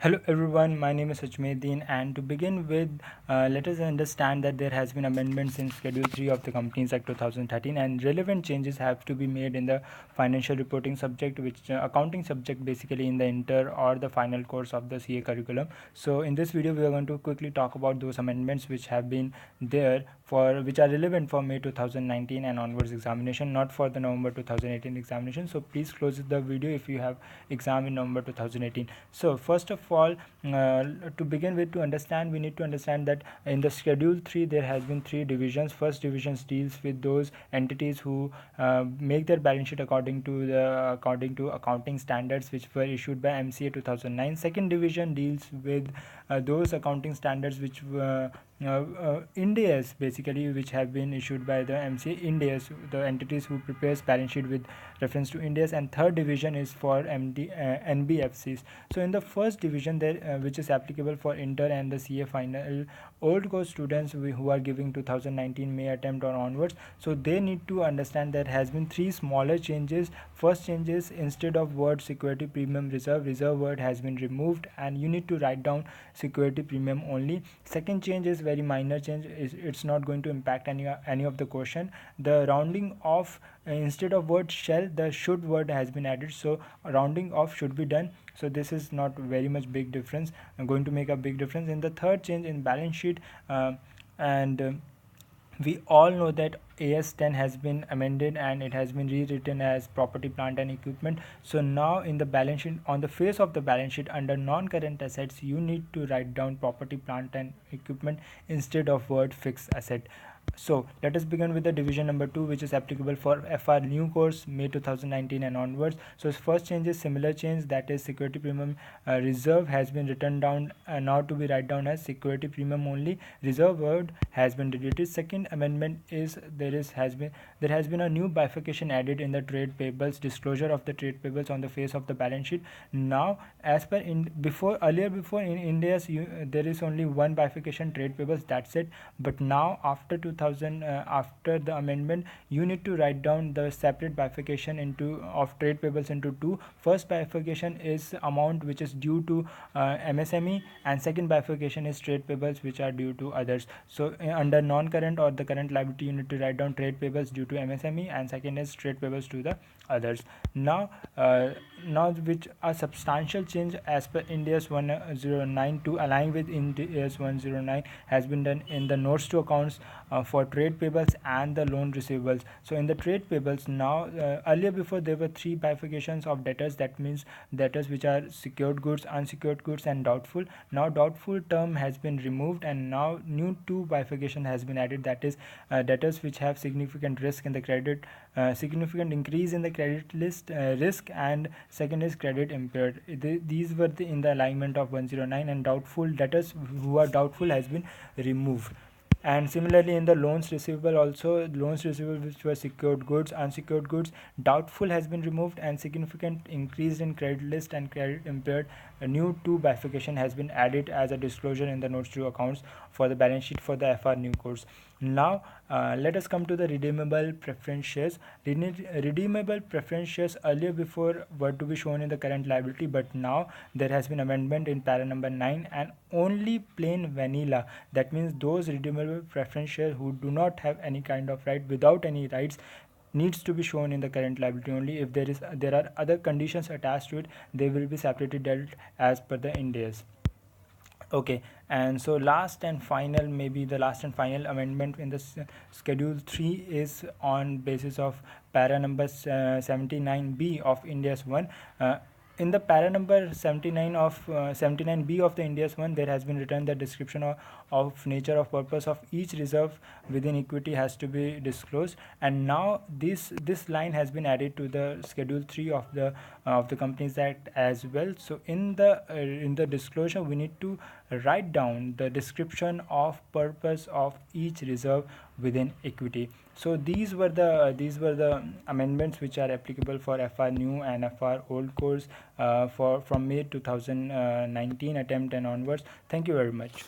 Hello everyone, my name is Ajmeddin, and to begin with, let us understand that there has been amendments in Schedule 3 of the Companies Act 2013, and relevant changes have to be made in the financial reporting subject, which accounting subject basically in the inter or the final course of the CA curriculum. So in this video we are going to quickly talk about those amendments which have been there for which are relevant for May 2019 and onwards examination, not for the November 2018 examination. So please close the video if you have exam in November 2018. So first of all, to begin with, to understand, we need to understand that in the Schedule 3 there has been three divisions. First divisions deals with those entities who make their balance sheet according to accounting standards which were issued by MCA 2009. Second division deals with those accounting standards which Ind AS basically, which have been issued by the MCA Ind AS, the entities who prepares balance sheet with reference to Ind AS. And third division is for NBFCs. So in the first division there, which is applicable for inter and the CA final old course students who are giving 2019 May attempt or onwards, so they need to understand there has been three smaller changes. First changes, instead of word security premium reserve word has been removed and you need to write down security premium only. Second change is very minor change, it's not going to impact any of the question. The rounding off, instead of word shall, the should word has been added, so rounding off should be done. So this is not very much big difference, going to make a big difference in the third change in balance sheet. And we all know that AS10 has been amended and it has been rewritten as property, plant and equipment. So now in the balance sheet, on the face of the balance sheet under non-current assets, you need to write down property, plant and equipment instead of word fixed asset. So let us begin with the division number 2, which is applicable for FR new course May 2019 and onwards. So first change is similar change, that is security premium reserve has been written down, now to be write down as security premium only. Reserve word has been deleted. Second amendment is there has been a new bifurcation added in the trade payables, disclosure of the trade payables on the face of the balance sheet. Now as per in before in India there is only one bifurcation, trade payables, that's it. But now after 2000, after the amendment, you need to write down the separate bifurcation into of trade payables into two. First bifurcation is amount which is due to MSME, and second bifurcation is trade payables which are due to others. So under non-current or the current liability, you need to write down trade payables due to MSME, and second is trade payables to the others. Now which a substantial change as per Ind AS 109 to align with Ind AS 109 has been done in the notes to accounts for trade payables and the loan receivables. So in the trade payables now, earlier before there were three bifurcations of debtors, that means debtors which are secured goods, unsecured goods and doubtful. Now doubtful term has been removed and now new two bifurcation has been added, that is debtors which have significant risk in the credit, significant increase in the credit list risk, and second is credit impaired. These were in the alignment of 109, and doubtful debtors who are doubtful has been removed. And similarly in the loans receivable also, loans receivable which were secured goods, unsecured goods, doubtful has been removed, and significant increase in credit list and credit impaired, a new two bifurcation has been added as a disclosure in the notes to accounts for the balance sheet for the FR new course. Now let us come to the redeemable preference shares. Redeemable preference shares earlier before were to be shown in the current liability, but now there has been amendment in para number 9, and only plain vanilla, that means those redeemable preference shares who do not have any kind of right, without any rights, needs to be shown in the current liability only. If there are other conditions attached to it, they will be separately dealt as per the Ind AS. Okay, and so last and final, maybe the last and final amendment in this schedule 3 is on basis of para number 79B of Ind AS 1. In the para number 79 of 79B of the Ind AS 1, there has been written the description of nature of purpose of each reserve within equity has to be disclosed, and now this line has been added to the schedule 3 of the Companies Act as well. So in the disclosure, we need to write down the description of purpose of each reserve within equity. So these were the amendments which are applicable for FR new and FR old course for from May 2019 attempt and onwards. Thank you very much.